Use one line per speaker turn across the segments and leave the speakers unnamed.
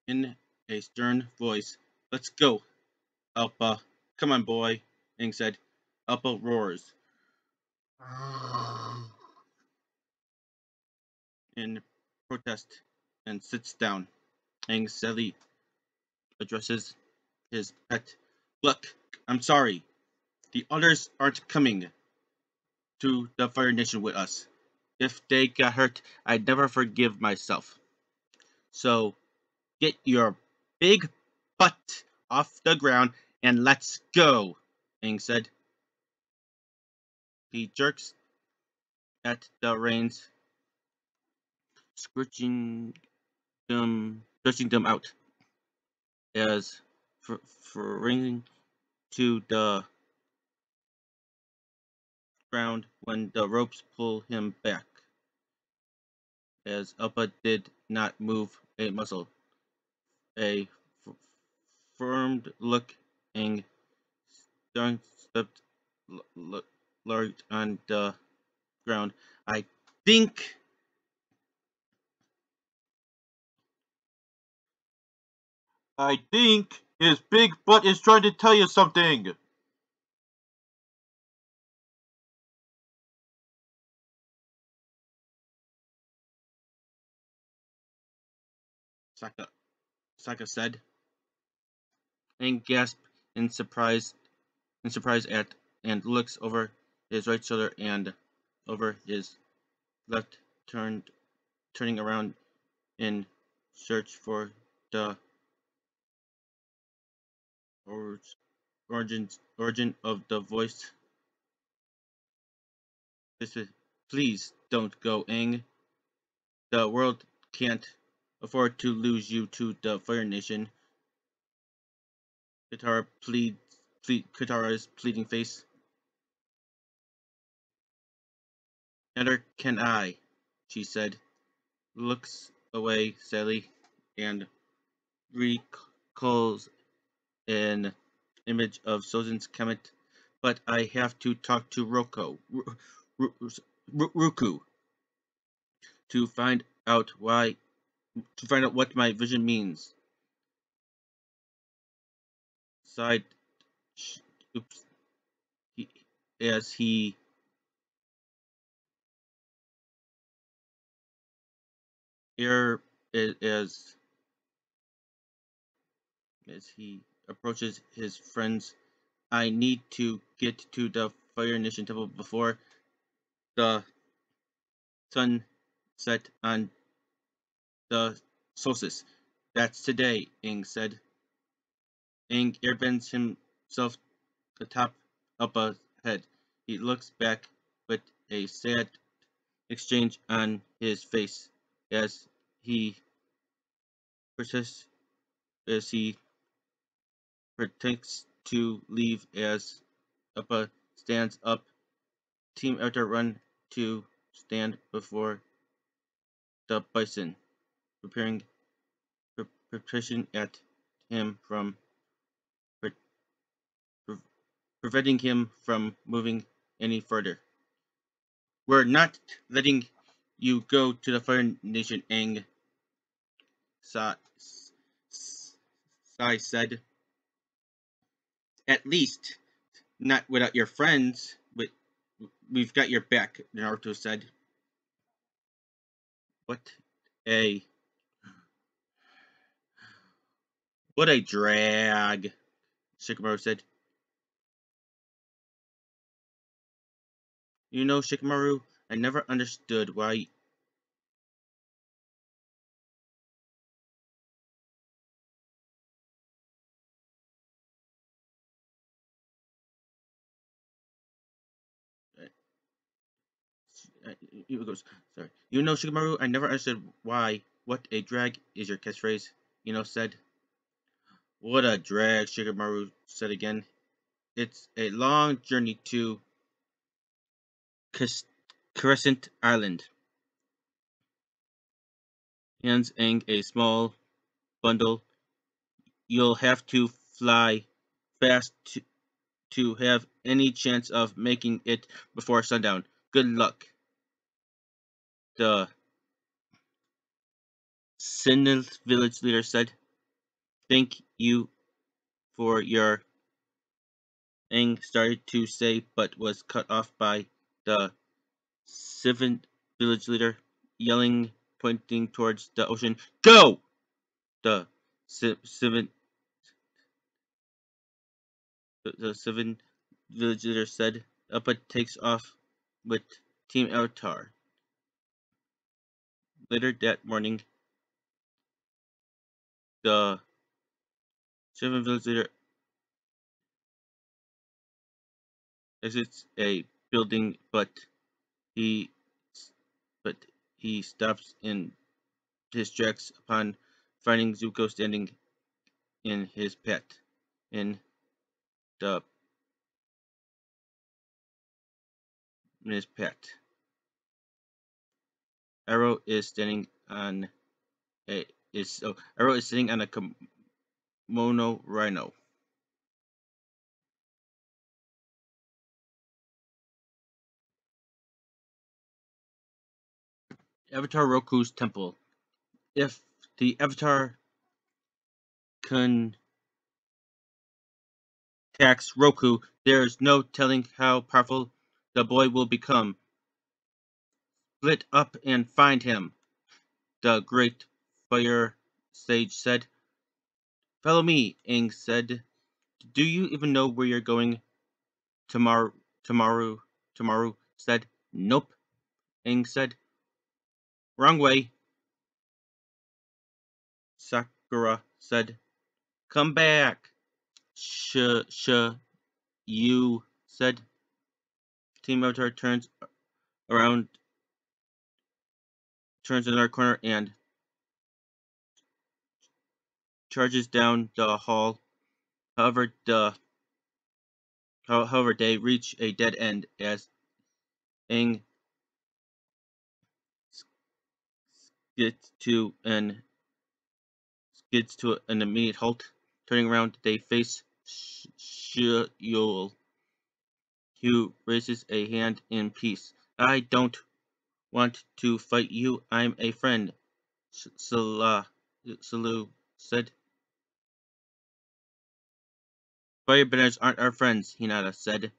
in a stern voice. Let's go, Alpa. Come on, boy, Aang said. Alpa roars in protest and sits down. Aang sadly addresses his pet. Look, I'm sorry. The others aren't coming to the Fire Nation with us. If they got hurt, I'd never forgive myself. So get your big butt off the ground and let's go, Aang said. He jerks at the reins, stretching them out as ringing to the ground when the ropes pull him back. As Appa did not move a muscle, a firmed look and stepped large on the ground. I think I think his big butt is trying to tell you something. Saka, Saka said, and gasped in surprise at, and looks over his right shoulder and over his left, turning around in search for the origin of the voice. This is, please don't go, Aang. The world can't afford to lose you to the Fire Nation. Katara's pleading face. Neither can I, she said, looks away sadly, and recalls an image of Sozin's comet. But I have to talk to Roku to find out what my vision means. Sighed, oops, he, as he air as he approaches his friends. I need to get to the Fire Nation Temple before the sun set on the Solstice. That's today, Aang said. Aang airbends himself atop Appa's head. He looks back with a sad exchange on his face as he persists as he pretends to leave as Appa stands up. Team after run to stand before the bison, preparing at him from preventing him from moving any further. We're not letting you go to the Fire Nation, Aang, Sai said. At least, not without your friends. We've got your back, Naruto said. What a what a drag, Shikamaru said. You know, Shikamaru, I never understood why. He goes, sorry. You know, Shikamaru, I never understood why. What a drag is your catchphrase, said. What a drag, Shikamaru said again. It's a long journey to Crescent Island. Hands Aang a small bundle. You'll have to fly fast to have any chance of making it before sundown. Good luck. The Sinnoh village leader said. Thank you for your... Aang started to say, but was cut off by the seventh village leader, yelling, pointing towards the ocean. Go! The seventh village leader said. Appa takes off with Team Avatar. Later that morning, the seventh village leader exits a building, he but he stops in his tracks upon finding Zuko standing in his pet. In the in his pet. Arrow is standing on Arrow is sitting on a kimono rhino. Avatar Roku's temple. If the Avatar contacts Roku, there is no telling how powerful the boy will become. Split up and find him, the great fire sage said. Follow me, Aang said. Do you even know where you're going? Tomorrow said. Nope, Aang said. Wrong way, Sakura said. Come back, you said. Team Avatar turns around, turns another corner, and charges down the hall. However, they reach a dead end as Aang skids to an immediate halt. Turning around, they face Sheol, who raises a hand in peace. I don't want to fight you. I'm a friend, Salu said. Firebenders aren't our friends, Hinata said.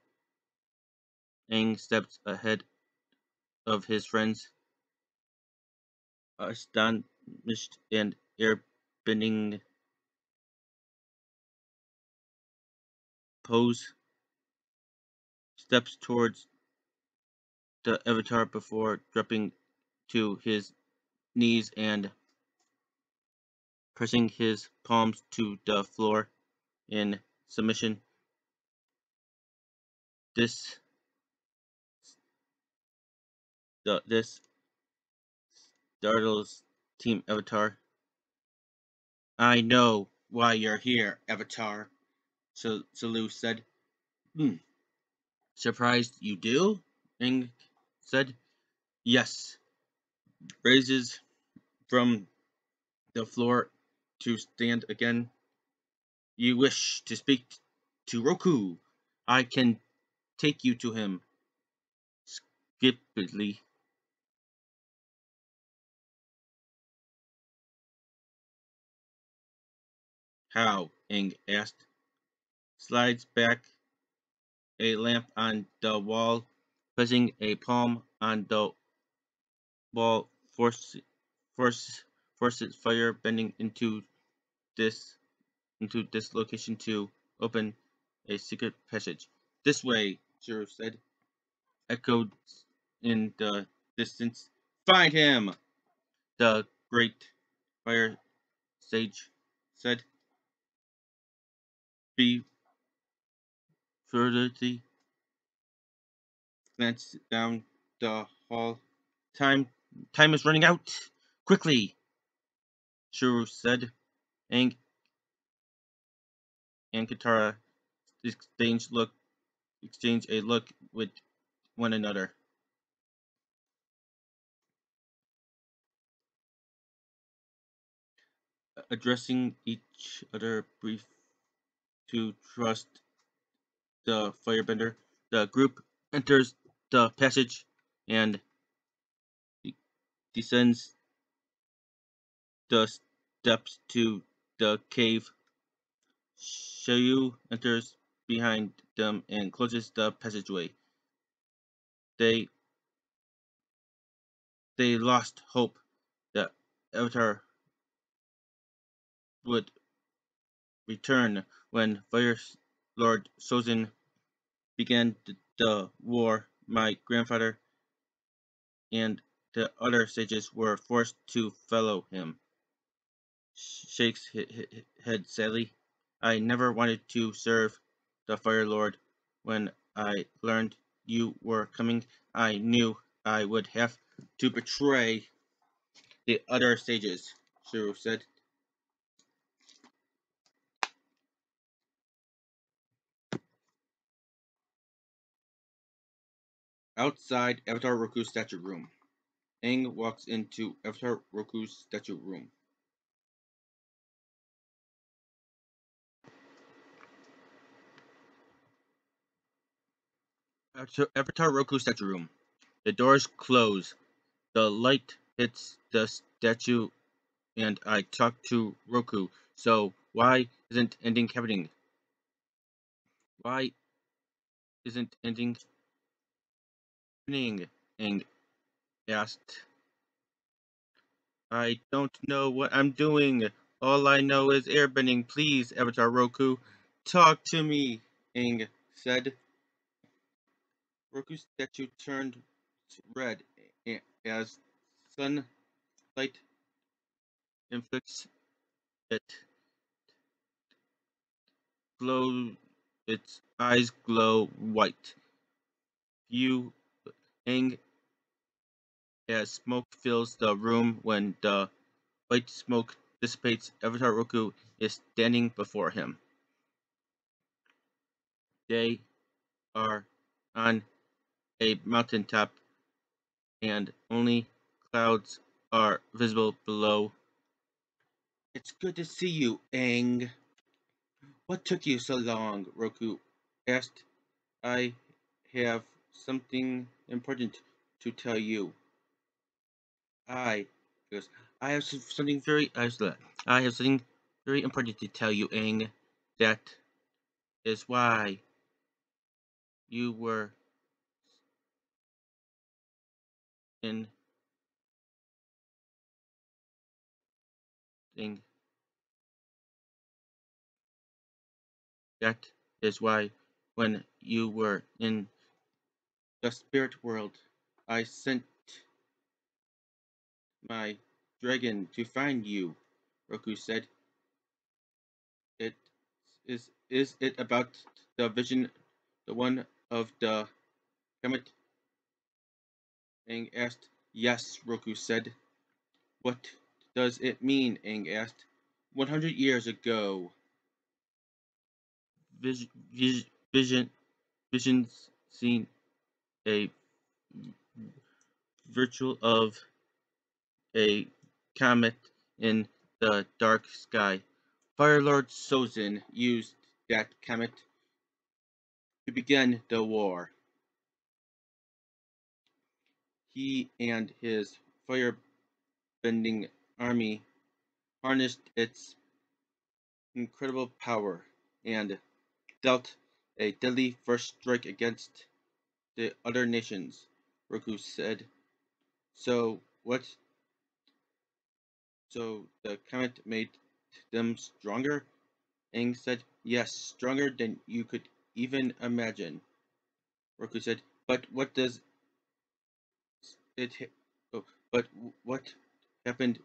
Aang steps ahead of his friends, astonished and airbending pose, steps towards the Avatar before dropping to his knees and pressing his palms to the floor in submission. This startles Team Avatar. I know why you're here, Avatar, Salu said. Surprised you do? Aang said. Yes. Raises from the floor to stand again. You wish to speak to Roku. I can take you to him. Skipidly. How? Aang asked. Slides back a lamp on the wall, placing a palm on the wall, forces fire bending into this location to open a secret passage. This way, Shiro said, echoed in the distance. Find him! The great fire sage said. Be furtively glanced down the hall. Time is running out. Quickly, Shiro said. Aang and Katara exchange a look with one another. Addressing each other brief to trust the firebender, the group enters the passage and descends the steps to the cave Shayu enters behind them and closes the passageway. They they lost hope that Avatar would return when Fire Lord Sozin began the war. My grandfather and the other sages were forced to follow him. Shakes his head sadly. I never wanted to serve the Fire Lord. When I learned you were coming, I knew I would have to betray the other sages, Shiro said. Outside Avatar Roku's statue room, Aang walks into Avatar Roku's statue room. Avatar Roku's statue room. The doors close. The light hits the statue and I talk to Roku. So why isn't ending happening? Why isn't ending happening? Aang asked. I don't know what I'm doing. All I know is airbending. Please, Avatar Roku, talk to me, Aang said. Roku's statue turned red as sunlight inflicts it. Glow, its eyes glow white. You, Aang, as smoke fills the room. When the white smoke dissipates, Avatar Roku is standing before him. They are on a mountaintop, and only clouds are visible below. It's good to see you, Aang. What took you so long? Roku asked. I have something important to tell you. I goes, I have something very I have something very important to tell you, Aang. That is why you were in thing. That is why when you were in the spirit world, I sent my dragon to find you. Roku said. It is it about the vision, the one of the comet? Aang asked. Yes, Roku said. What does it mean? Aang asked. 100 years ago, vis- vis- vision, visions seen a virtual of a comet in the dark sky. Fire Lord Sozin used that comet to begin the war. He and his fire-bending army harnessed its incredible power and dealt a deadly first strike against the other nations, Roku said. So what? So the comet made them stronger? Aang said. Yes, stronger than you could even imagine, Roku said. But what does it? Oh, but what happened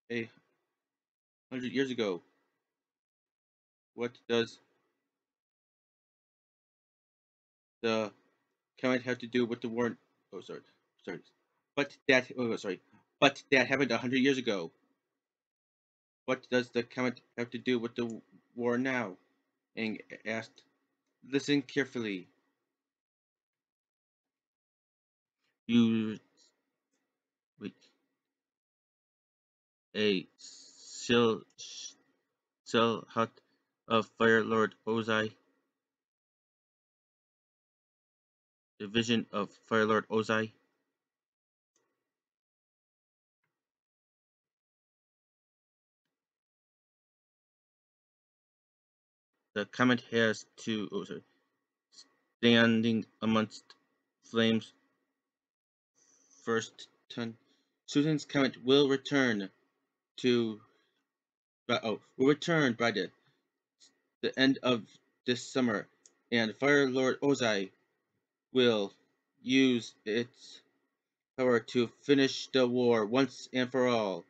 100 years ago? What does the comet have to do with the war? Oh, sorry. But that. Oh, sorry. But that happened 100 years ago. What does the comet have to do with the war now? Aang asked. Listen carefully. You wait. A cell hut of Fire Lord Ozai. The vision of Fire Lord Ozai. the comet has to standing amongst flames first ton. Susan's comet will return to will return by the end of this summer, and Fire Lord Ozai will use its power to finish the war once and for all.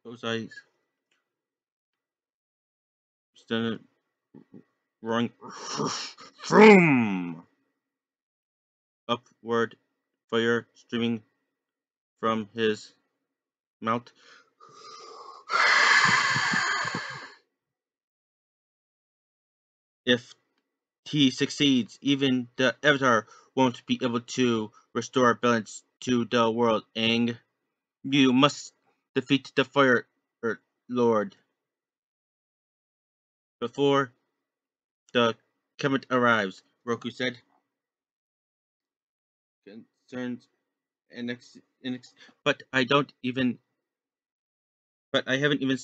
Ozai started roaring from upward, fire streaming from his mouth. If he succeeds, even the Avatar won't be able to restore balance to the world, Aang. You must defeat the Fire Lord before the comet arrives, Roku said. Concerns but I haven't even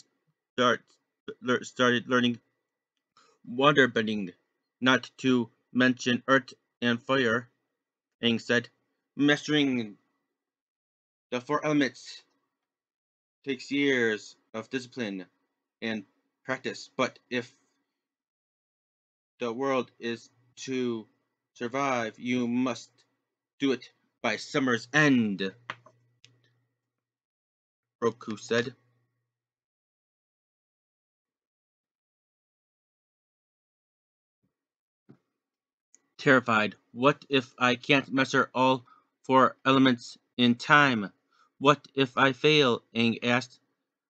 started learning waterbending, not to mention earth and fire, Aang said. Mastering the four elements takes years of discipline and practice, but if the world is to survive, you must do it by summer's end, Roku said. Terrified. What if I can't master all four elements in time? What if I fail? Aang asked.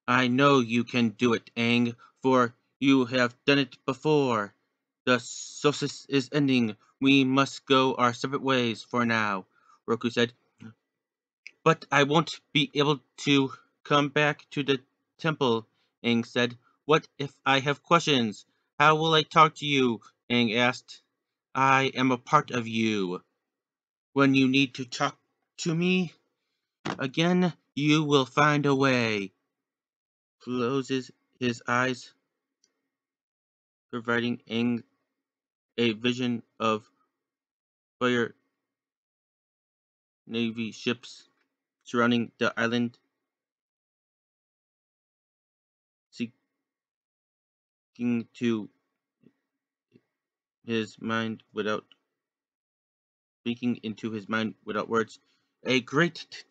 I know you can do it, Aang, for you have done it before. The solstice is ending. We must go our separate ways for now, Roku said. But I won't be able to come back to the temple, Aang said. What if I have questions? How will I talk to you? Aang asked. I am a part of you. When you need to talk to me again, you will find a way. Closes his eyes, providing Aang a vision of fire navy ships surrounding the island, seeking to his mind without speaking into his mind without words. A great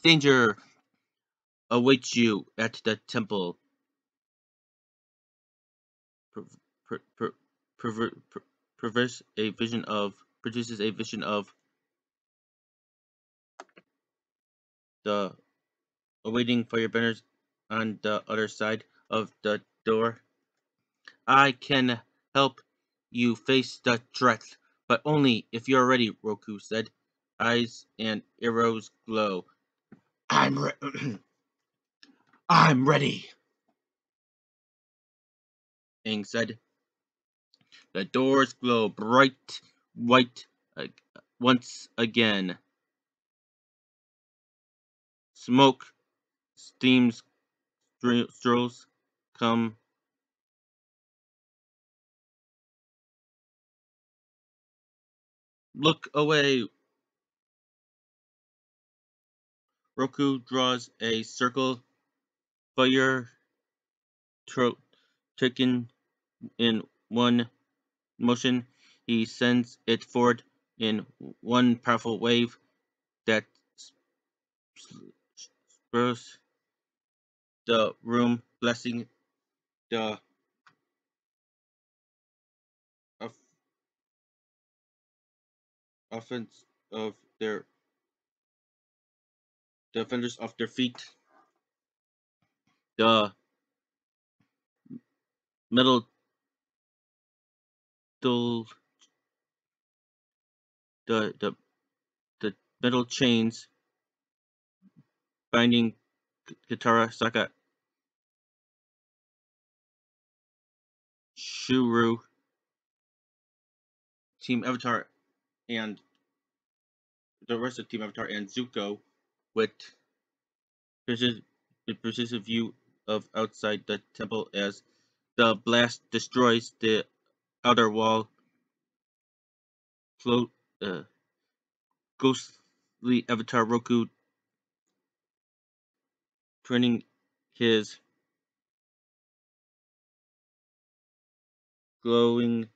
danger awaits you at the temple. Produces a vision of the awaiting firebenders on the other side of the door. I can help you face the threat, but only if you're ready, Roku said. Eyes and arrows glow. I'm ready, Aang said. The doors glow bright white once again. Smoke, steams, strolls come. Look away. Roku draws a circle. Fire taken in one motion. He sends it forward in one powerful wave that spurs the room, blessing the offense of their defenders off their feet. The metal the the the metal chains binding Katara, Sokka, Shuru Team Avatar and the rest of Team Avatar and Zuko with the precise view of outside the temple as the blast destroys the outer wall. Float, ghostly Avatar Roku turning his glowing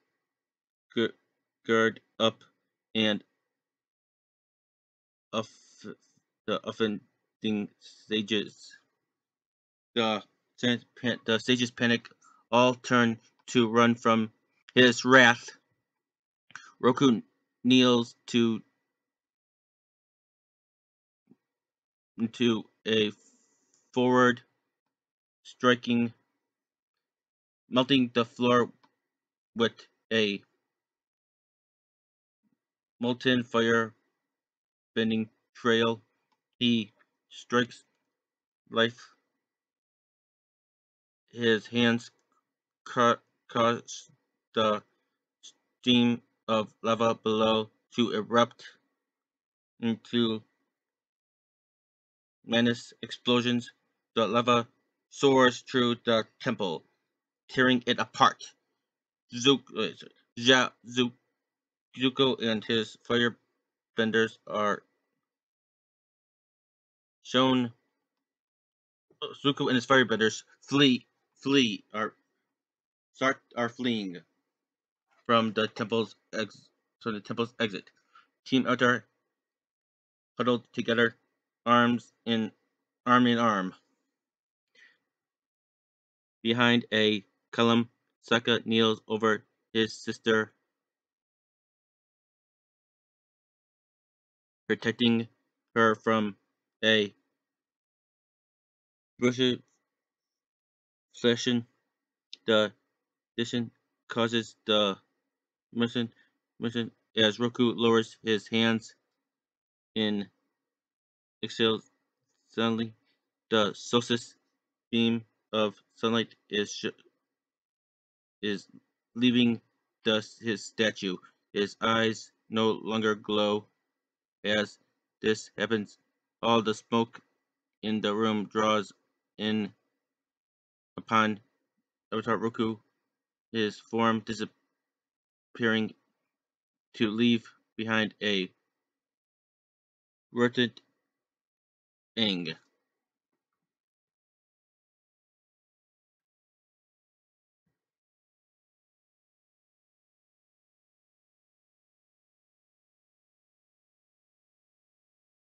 guard up and of the offending sages. The the sages panic, all turn to run from his wrath. Roku kneels into a forward, striking, melting the floor with a molten fire bending trail. He strikes life. His hands cause the stream of lava below to erupt into menace explosions. The lava soars through the temple, tearing it apart. Zuko and his firebenders are shown. Zuko and his firebenders flee, are fleeing from the temple's exit. Team Avatar huddled together, arm in arm. Behind a column, Sokka kneels over his sister, protecting her from a brutish session. The decision causes the mission as Roku lowers his hands in exhale. Suddenly, the Solstice beam of sunlight is leaving his statue. His eyes no longer glow. As this happens, all the smoke in the room draws in upon Avatar Roku, his form disappearing to leave behind a rotted Aang.